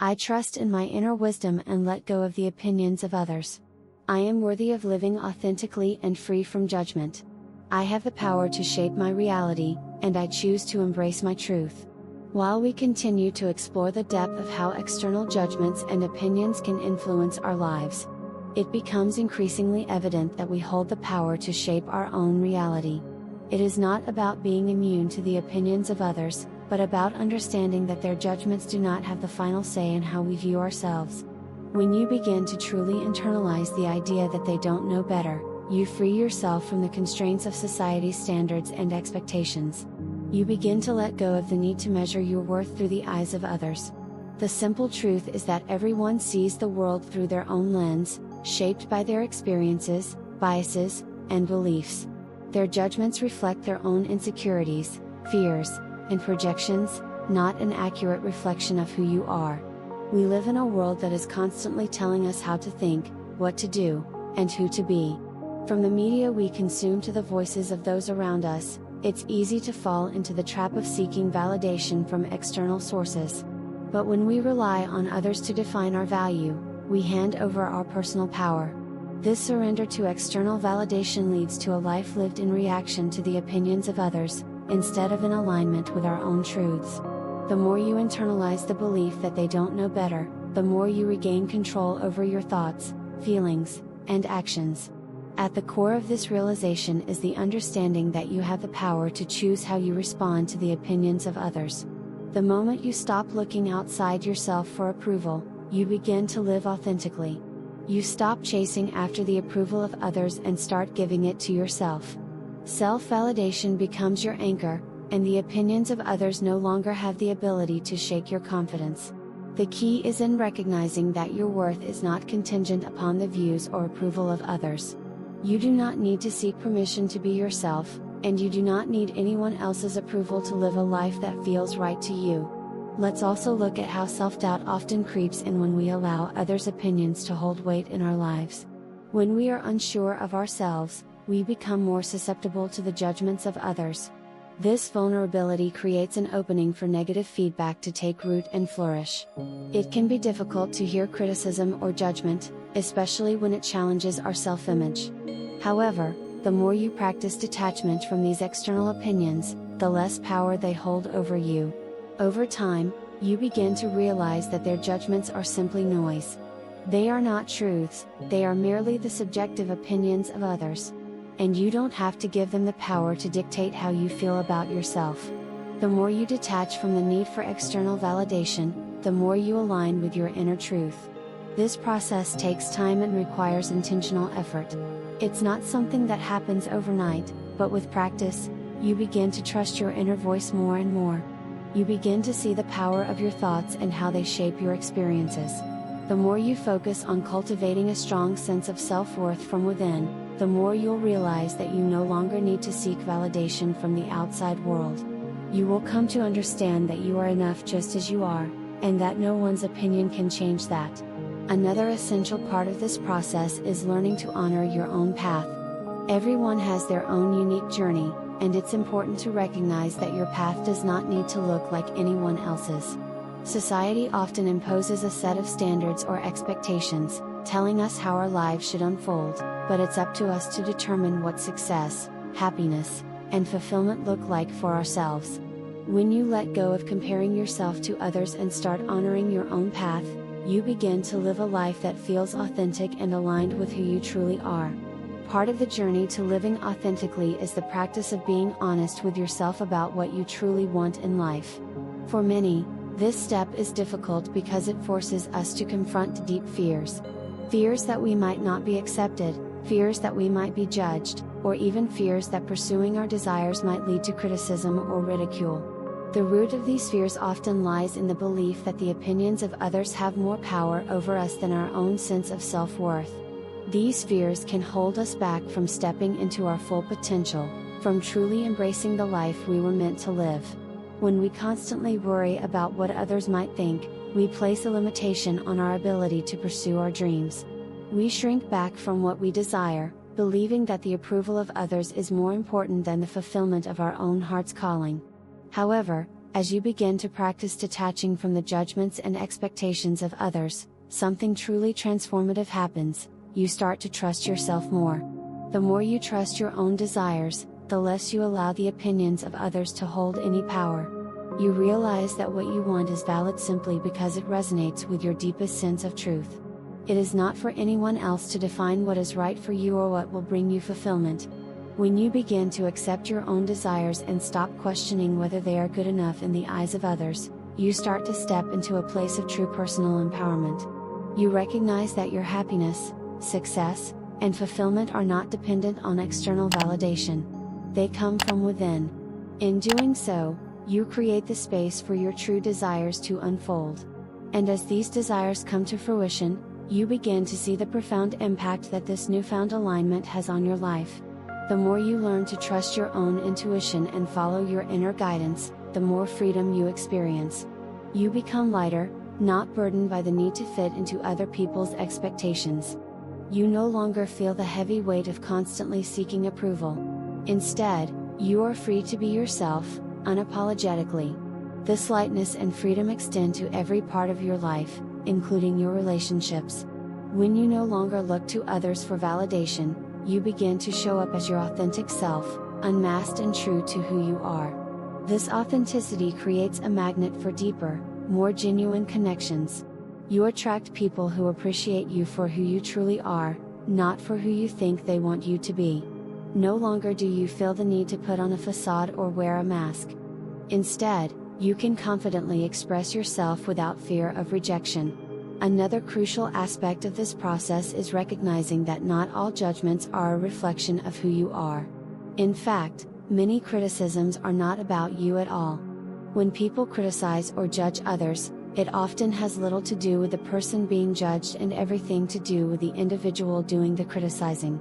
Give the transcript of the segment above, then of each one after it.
I trust in my inner wisdom and let go of the opinions of others. I am worthy of living authentically and free from judgment. I have the power to shape my reality, and I choose to embrace my truth. While we continue to explore the depth of how external judgments and opinions can influence our lives, it becomes increasingly evident that we hold the power to shape our own reality. It is not about being immune to the opinions of others, but about understanding that their judgments do not have the final say in how we view ourselves. When you begin to truly internalize the idea that they don't know better, you free yourself from the constraints of society's standards and expectations. You begin to let go of the need to measure your worth through the eyes of others. The simple truth is that everyone sees the world through their own lens, shaped by their experiences, biases, and beliefs. Their judgments reflect their own insecurities, fears, and projections, not an accurate reflection of who you are. We live in a world that is constantly telling us how to think, what to do, and who to be. From the media we consume to the voices of those around us, it's easy to fall into the trap of seeking validation from external sources. But when we rely on others to define our value, we hand over our personal power. This surrender to external validation leads to a life lived in reaction to the opinions of others, instead of in alignment with our own truths. The more you internalize the belief that they don't know better, the more you regain control over your thoughts, feelings, and actions. At the core of this realization is the understanding that you have the power to choose how you respond to the opinions of others. The moment you stop looking outside yourself for approval, you begin to live authentically. You stop chasing after the approval of others and start giving it to yourself. Self-validation becomes your anchor, and the opinions of others no longer have the ability to shake your confidence. The key is in recognizing that your worth is not contingent upon the views or approval of others. You do not need to seek permission to be yourself, and you do not need anyone else's approval to live a life that feels right to you. Let's also look at how self-doubt often creeps in when we allow others' opinions to hold weight in our lives. When we are unsure of ourselves, we become more susceptible to the judgments of others. This vulnerability creates an opening for negative feedback to take root and flourish. It can be difficult to hear criticism or judgment, especially when it challenges our self-image. However, the more you practice detachment from these external opinions, the less power they hold over you. Over time, you begin to realize that their judgments are simply noise. They are not truths, they are merely the subjective opinions of others. And you don't have to give them the power to dictate how you feel about yourself. The more you detach from the need for external validation, the more you align with your inner truth. This process takes time and requires intentional effort. It's not something that happens overnight, but with practice, you begin to trust your inner voice more and more. You begin to see the power of your thoughts and how they shape your experiences. The more you focus on cultivating a strong sense of self-worth from within, the more you'll realize that you no longer need to seek validation from the outside world. You will come to understand that you are enough just as you are, and that no one's opinion can change that. Another essential part of this process is learning to honor your own path. Everyone has their own unique journey, and it's important to recognize that your path does not need to look like anyone else's. Society often imposes a set of standards or expectations, telling us how our lives should unfold, but it's up to us to determine what success, happiness, and fulfillment look like for ourselves. When you let go of comparing yourself to others and start honoring your own path, you begin to live a life that feels authentic and aligned with who you truly are. Part of the journey to living authentically is the practice of being honest with yourself about what you truly want in life. For many, this step is difficult because it forces us to confront deep fears. Fears that we might not be accepted, fears that we might be judged, or even fears that pursuing our desires might lead to criticism or ridicule. The root of these fears often lies in the belief that the opinions of others have more power over us than our own sense of self-worth. These fears can hold us back from stepping into our full potential, from truly embracing the life we were meant to live. When we constantly worry about what others might think, we place a limitation on our ability to pursue our dreams. We shrink back from what we desire, believing that the approval of others is more important than the fulfillment of our own heart's calling. However, As you begin to practice detaching from the judgments and expectations of others, something truly transformative happens. You start to trust yourself more. The more you trust your own desires, the less you allow the opinions of others to hold any power. You realize that what you want is valid simply because it resonates with your deepest sense of truth. It is not for anyone else to define what is right for you or what will bring you fulfillment. When you begin to accept your own desires and stop questioning whether they are good enough in the eyes of others, you start to step into a place of true personal empowerment. You recognize that your happiness, success, and fulfillment are not dependent on external validation. They come from within. In doing so, you create the space for your true desires to unfold. And as these desires come to fruition, you begin to see the profound impact that this newfound alignment has on your life. The more you learn to trust your own intuition and follow your inner guidance, the more freedom you experience. You become lighter, not burdened by the need to fit into other people's expectations. You no longer feel the heavy weight of constantly seeking approval. Instead, you are free to be yourself, unapologetically. This lightness and freedom extend to every part of your life, including your relationships. When you no longer look to others for validation, you begin to show up as your authentic self, unmasked and true to who you are. This authenticity creates a magnet for deeper, more genuine connections. You attract people who appreciate you for who you truly are, not for who you think they want you to be. No longer do you feel the need to put on a facade or wear a mask. Instead, you can confidently express yourself without fear of rejection. Another crucial aspect of this process is recognizing that not all judgments are a reflection of who you are. In fact, many criticisms are not about you at all. When people criticize or judge others, it often has little to do with the person being judged and everything to do with the individual doing the criticizing.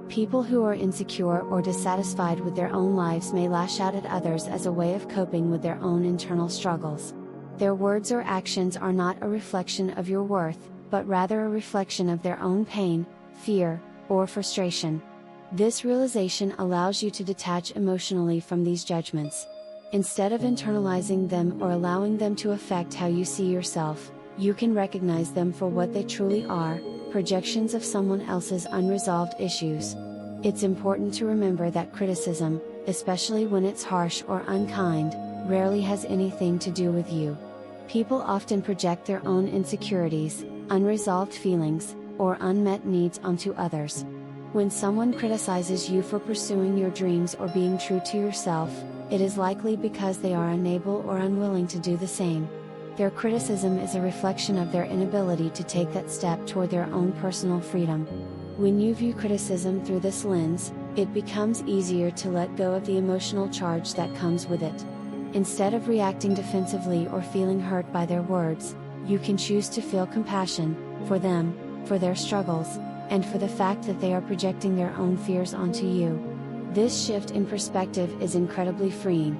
People who are insecure or dissatisfied with their own lives may lash out at others as a way of coping with their own internal struggles. Their words or actions are not a reflection of your worth, but rather a reflection of their own pain, fear, or frustration. This realization allows you to detach emotionally from these judgments. Instead of internalizing them or allowing them to affect how you see yourself, you can recognize them for what they truly are, projections of someone else's unresolved issues. It's important to remember that criticism, especially when it's harsh or unkind, rarely has anything to do with you. People often project their own insecurities, unresolved feelings, or unmet needs onto others. When someone criticizes you for pursuing your dreams or being true to yourself, it is likely because they are unable or unwilling to do the same. Their criticism is a reflection of their inability to take that step toward their own personal freedom. When you view criticism through this lens, it becomes easier to let go of the emotional charge that comes with it. Instead of reacting defensively or feeling hurt by their words, you can choose to feel compassion for them, for their struggles, and for the fact that they are projecting their own fears onto you. This shift in perspective is incredibly freeing.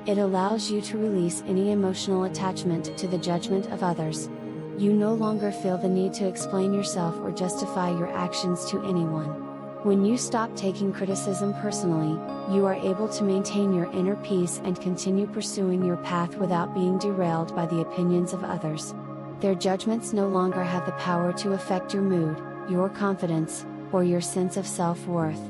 It allows you to release any emotional attachment to the judgment of others. You no longer feel the need to explain yourself or justify your actions to anyone. When you stop taking criticism personally, you are able to maintain your inner peace and continue pursuing your path without being derailed by the opinions of others. Their judgments no longer have the power to affect your mood, your confidence, or your sense of self-worth.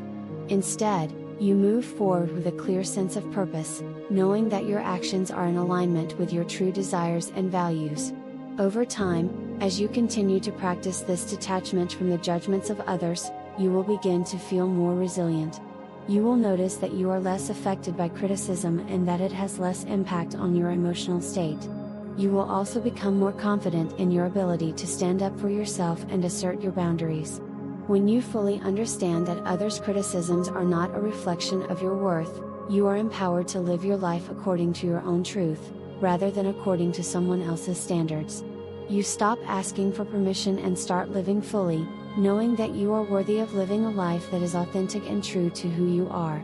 Instead, you move forward with a clear sense of purpose, knowing that your actions are in alignment with your true desires and values. Over time, as you continue to practice this detachment from the judgments of others, you will begin to feel more resilient. You will notice that you are less affected by criticism and that it has less impact on your emotional state. You will also become more confident in your ability to stand up for yourself and assert your boundaries. When you fully understand that others' criticisms are not a reflection of your worth, you are empowered to live your life according to your own truth, rather than according to someone else's standards. You stop asking for permission and start living fully, knowing that you are worthy of living a life that is authentic and true to who you are.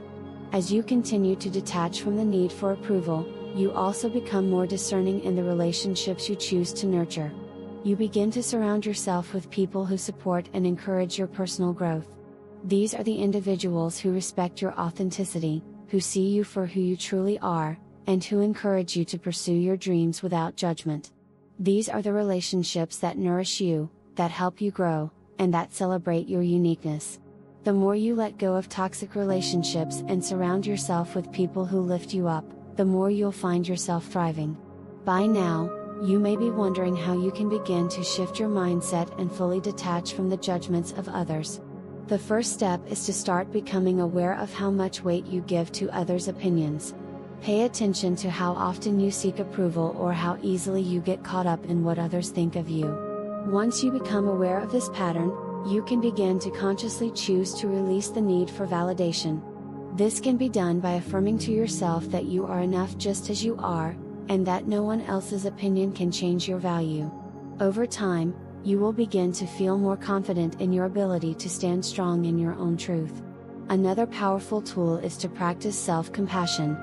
As you continue to detach from the need for approval, you also become more discerning in the relationships you choose to nurture. You begin to surround yourself with people who support and encourage your personal growth. These are the individuals who respect your authenticity, who see you for who you truly are, and who encourage you to pursue your dreams without judgment. These are the relationships that nourish you, that help you grow, and that celebrate your uniqueness. The more you let go of toxic relationships and surround yourself with people who lift you up, the more you'll find yourself thriving. By now, you may be wondering how you can begin to shift your mindset and fully detach from the judgments of others. The first step is to start becoming aware of how much weight you give to others' opinions. Pay attention to how often you seek approval or how easily you get caught up in what others think of you. Once you become aware of this pattern, you can begin to consciously choose to release the need for validation. This can be done by affirming to yourself that you are enough just as you are, and that no one else's opinion can change your value. Over time, you will begin to feel more confident in your ability to stand strong in your own truth. Another powerful tool is to practice self-compassion.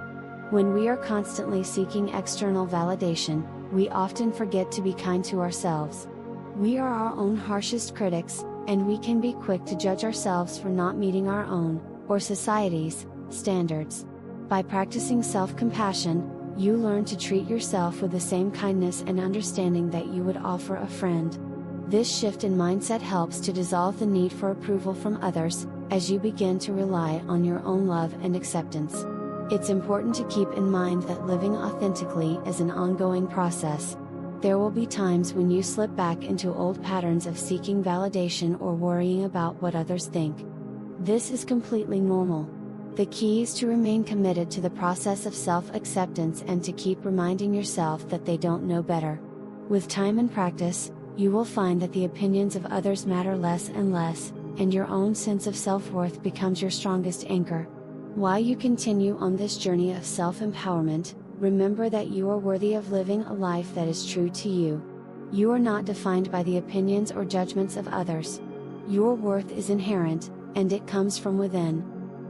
When we are constantly seeking external validation, we often forget to be kind to ourselves. We are our own harshest critics, and we can be quick to judge ourselves for not meeting our own, or society's, standards. By practicing self-compassion, you learn to treat yourself with the same kindness and understanding that you would offer a friend. This shift in mindset helps to dissolve the need for approval from others, as you begin to rely on your own love and acceptance. It's important to keep in mind that living authentically is an ongoing process. There will be times when you slip back into old patterns of seeking validation or worrying about what others think. This is completely normal. The key is to remain committed to the process of self-acceptance and to keep reminding yourself that they don't know better. With time and practice, you will find that the opinions of others matter less and less, and your own sense of self-worth becomes your strongest anchor. While you continue on this journey of self-empowerment, remember that you are worthy of living a life that is true to you. You are not defined by the opinions or judgments of others. Your worth is inherent, and it comes from within.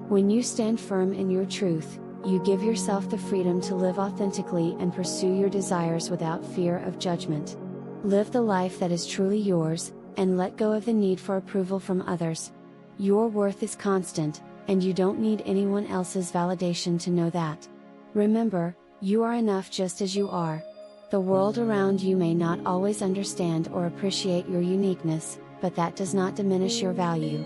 When you stand firm in your truth, you give yourself the freedom to live authentically and pursue your desires without fear of judgment. Live the life that is truly yours, and let go of the need for approval from others. Your worth is constant, and you don't need anyone else's validation to know that. Remember, you are enough just as you are. The world around you may not always understand or appreciate your uniqueness, but that does not diminish your value.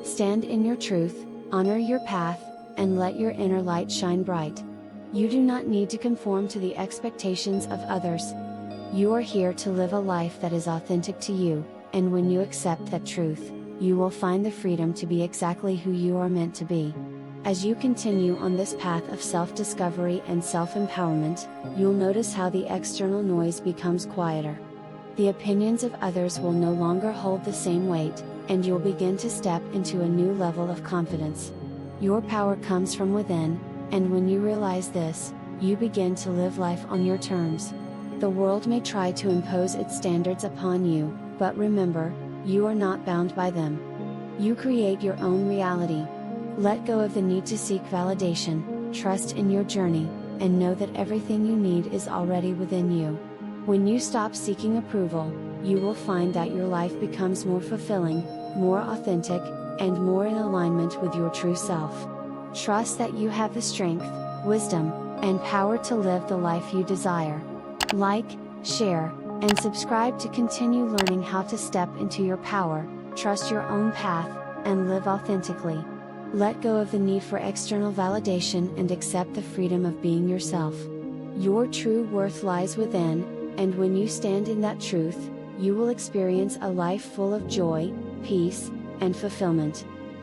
Stand in your truth, honor your path, and let your inner light shine bright. You do not need to conform to the expectations of others. You are here to live a life that is authentic to you, and when you accept that truth, you will find the freedom to be exactly who you are meant to be. As you continue on this path of self-discovery and self-empowerment, you'll notice how the external noise becomes quieter. The opinions of others will no longer hold the same weight, and you'll begin to step into a new level of confidence. Your power comes from within, and when you realize this, you begin to live life on your terms. The world may try to impose its standards upon you, but remember, you are not bound by them. You create your own reality. Let go of the need to seek validation, trust in your journey, and know that everything you need is already within you. When you stop seeking approval, you will find that your life becomes more fulfilling, more authentic, and more in alignment with your true self. Trust that you have the strength, wisdom, and power to live the life you desire. Like, share, and subscribe to continue learning how to step into your power, trust your own path, and live authentically. Let go of the need for external validation and accept the freedom of being yourself. Your true worth lies within, and when you stand in that truth, you will experience a life full of joy, peace, and fulfillment.